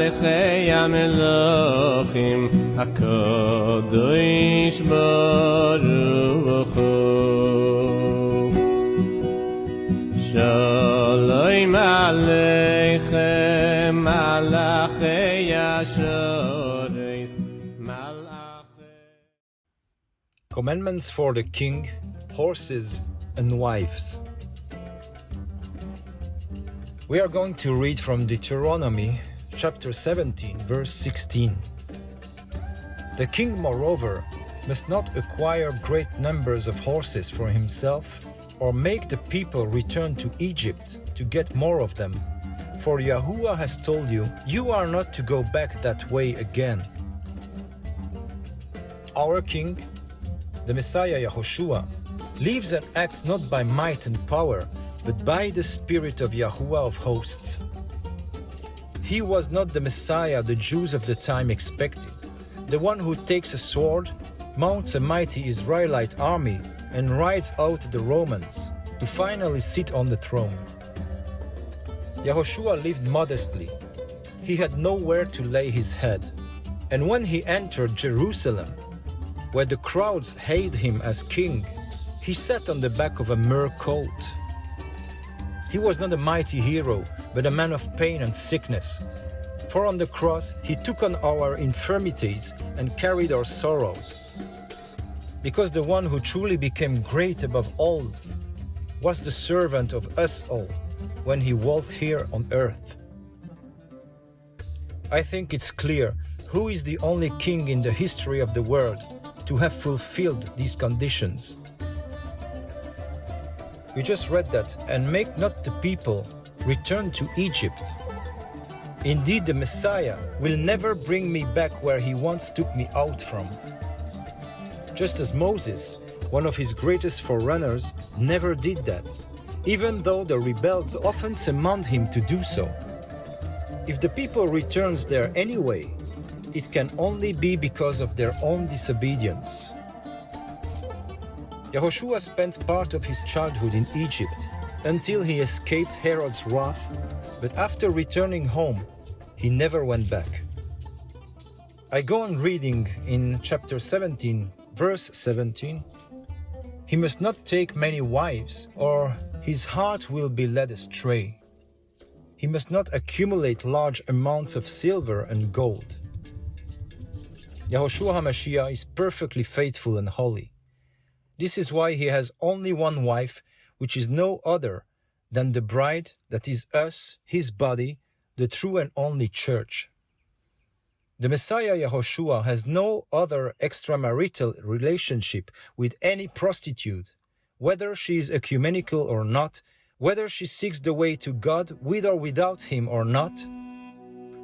מלכי המלכים הקדוש ברוך הוא. שלום עליכם מלאכי השורש מלאכי. Commandments for the king, horses and wives. We are going to read from Deuteronomy chapter 17 verse 16. The king, moreover, must not acquire great numbers of horses for himself or make the people return to Egypt to get more of them. For Yahuwah has told you, you are not to go back that way again. Our king, the Messiah Yahushua, lives and acts not by might and power, but by the Spirit of Yahuwah of hosts. He was not the Messiah the Jews of the time expected, the one who takes a sword, mounts a mighty Israelite army, and rides out the Romans to finally sit on the throne. Yahushua lived modestly. He had nowhere to lay his head, and when he entered Jerusalem, where the crowds hailed him as king, he sat on the back of a myrrh colt. He was not a mighty hero, but a man of pain and sickness. For on the cross he took on our infirmities and carried our sorrows. Because the one who truly became great above all was the servant of us all when he walked here on earth. I think it's clear who is the only king in the history of the world to have fulfilled these conditions. We just read that, and make not the people return to Egypt. Indeed, the Messiah will never bring me back where he once took me out from. Just as Moses, one of his greatest forerunners, never did that, even though the rebels often summoned him to do so. If the people returns there anyway, it can only be because of their own disobedience. Yahushua spent part of his childhood in Egypt until he escaped Herod's wrath, but after returning home, he never went back. I go on reading in chapter 17, verse 17. He must not take many wives, or his heart will be led astray. He must not accumulate large amounts of silver and gold. Yahushua HaMashiah is perfectly faithful and holy. This is why he has only one wife, which is no other than the bride, that is us, his body, the true and only church. The Messiah Yahushua has no other extramarital relationship with any prostitute, whether she is ecumenical or not, whether she seeks the way to God with or without him or not.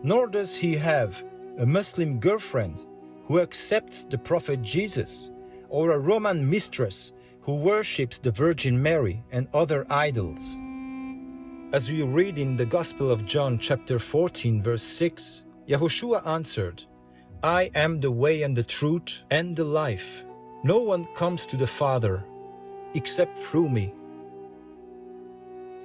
Nor does he have a Muslim girlfriend who accepts the prophet Jesus, or a Roman mistress who worships the Virgin Mary and other idols. As we read in the Gospel of John chapter 14 verse 6, Yahushua answered, I am the way and the truth and the life. No one comes to the Father except through me.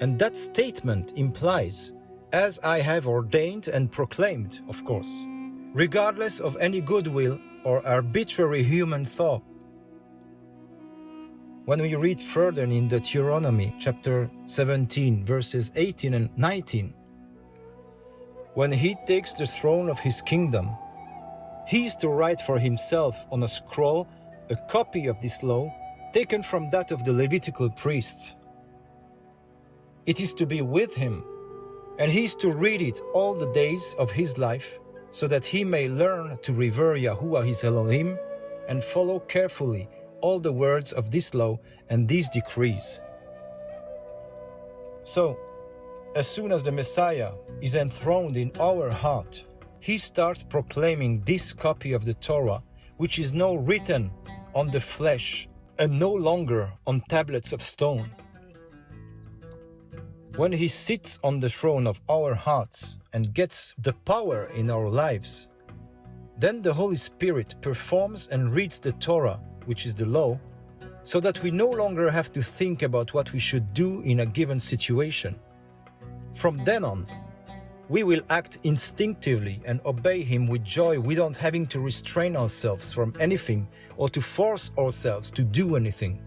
And that statement implies, as I have ordained and proclaimed, of course, regardless of any goodwill or arbitrary human thought. When we read further in Deuteronomy chapter 17 verses 18 and 19, when he takes the throne of his kingdom, he is to write for himself on a scroll a copy of this law taken from that of the Levitical priests. It is to be with him, and he is to read it all the days of his life, so that he may learn to revere Yahuwah his Elohim and follow carefully all the words of this law and these decrees. So, as soon as the Messiah is enthroned in our heart, he starts proclaiming this copy of the Torah, which is now written on the flesh and no longer on tablets of stone. When he sits on the throne of our hearts and gets the power in our lives, then the Holy Spirit performs and reads the Torah, which is the law, so that we no longer have to think about what we should do in a given situation. From then on, we will act instinctively and obey Him with joy without having to restrain ourselves from anything or to force ourselves to do anything.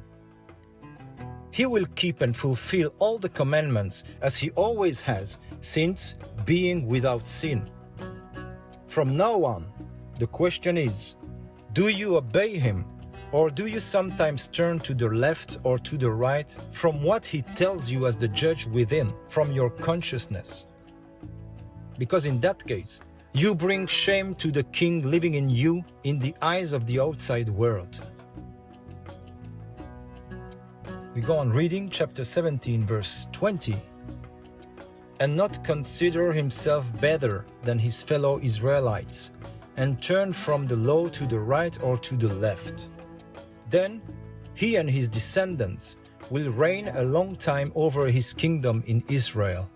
He will keep and fulfill all the commandments as He always has, since being without sin. From now on, the question is, do you obey Him, or do you sometimes turn to the left or to the right from what He tells you as the judge within, from your consciousness? Because in that case, you bring shame to the King living in you in the eyes of the outside world. We go on reading chapter 17, verse 20. And not consider himself better than his fellow Israelites, and turn from the law to the right or to the left. Then he and his descendants will reign a long time over his kingdom in Israel.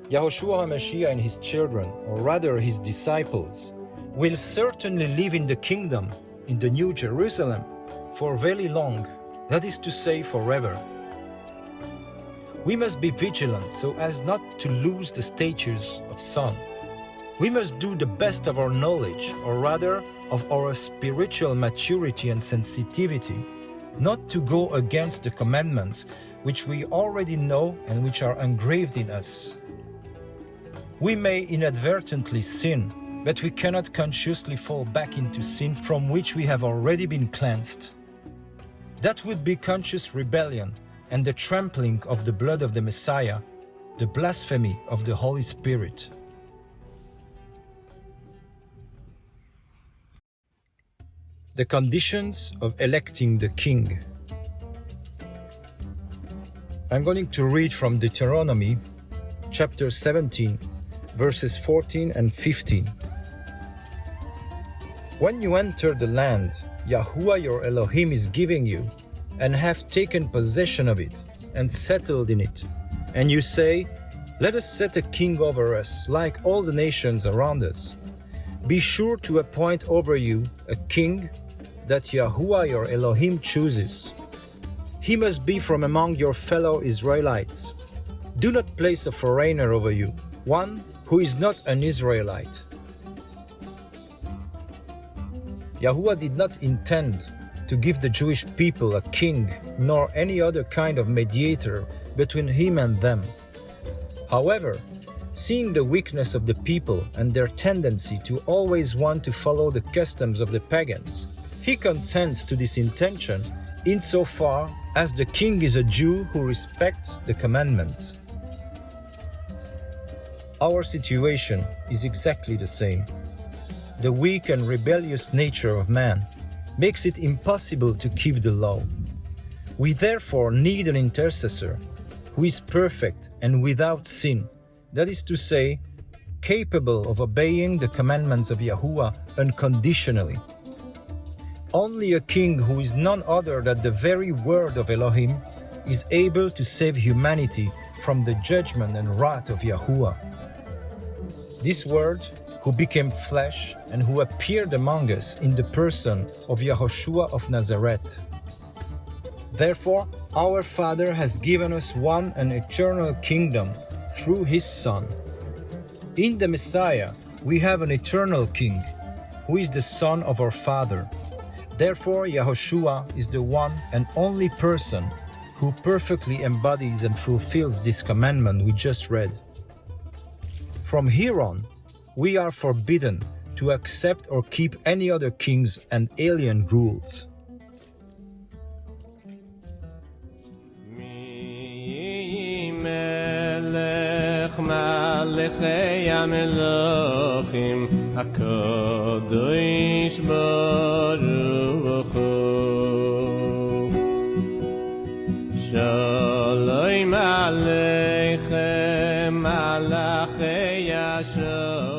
Yahushua HaMashiach and his children, or rather his disciples, will certainly live in the kingdom, in the New Jerusalem, for very long, that is to say, forever. We must be vigilant so as not to lose the status of son. We must do the best of our knowledge, or rather of our spiritual maturity and sensitivity, not to go against the commandments which we already know and which are engraved in us. We may inadvertently sin, but we cannot consciously fall back into sin from which we have already been cleansed. That would be conscious rebellion and the trampling of the blood of the Messiah, the blasphemy of the Holy Spirit. The conditions of electing the king. I'm going to read from Deuteronomy chapter 17, verses 14 and 15. When you enter the land Yahuwah your Elohim is giving you, and have taken possession of it, and settled in it, and you say, let us set a king over us, like all the nations around us, be sure to appoint over you a king that Yahuwah your Elohim chooses. He must be from among your fellow Israelites. Do not place a foreigner over you, one who is not an Israelite. Yahuwah did not intend to give the Jewish people a king, nor any other kind of mediator between Him and them. However, seeing the weakness of the people and their tendency to always want to follow the customs of the pagans, He consents to this intention insofar as the king is a Jew who respects the commandments. Our situation is exactly the same. The weak and rebellious nature of man makes it impossible to keep the law. We therefore need an intercessor who is perfect and without sin, that is to say, capable of obeying the commandments of Yahuwah unconditionally. Only a king who is none other than the very word of Elohim is able to save humanity from the judgment and wrath of Yahuwah. This word, who became flesh and who appeared among us in the person of Yahushua of Nazareth. Therefore, our Father has given us one and eternal kingdom through His Son. In the Messiah, we have an eternal King, who is the Son of our Father. Therefore, Yahushua is the one and only person who perfectly embodies and fulfills this commandment we just read. From here on, we are forbidden to accept or keep any other kings and alien rules. מלכי המלכים הקדוש ברוך הוא שלום עליכם מלאכי השם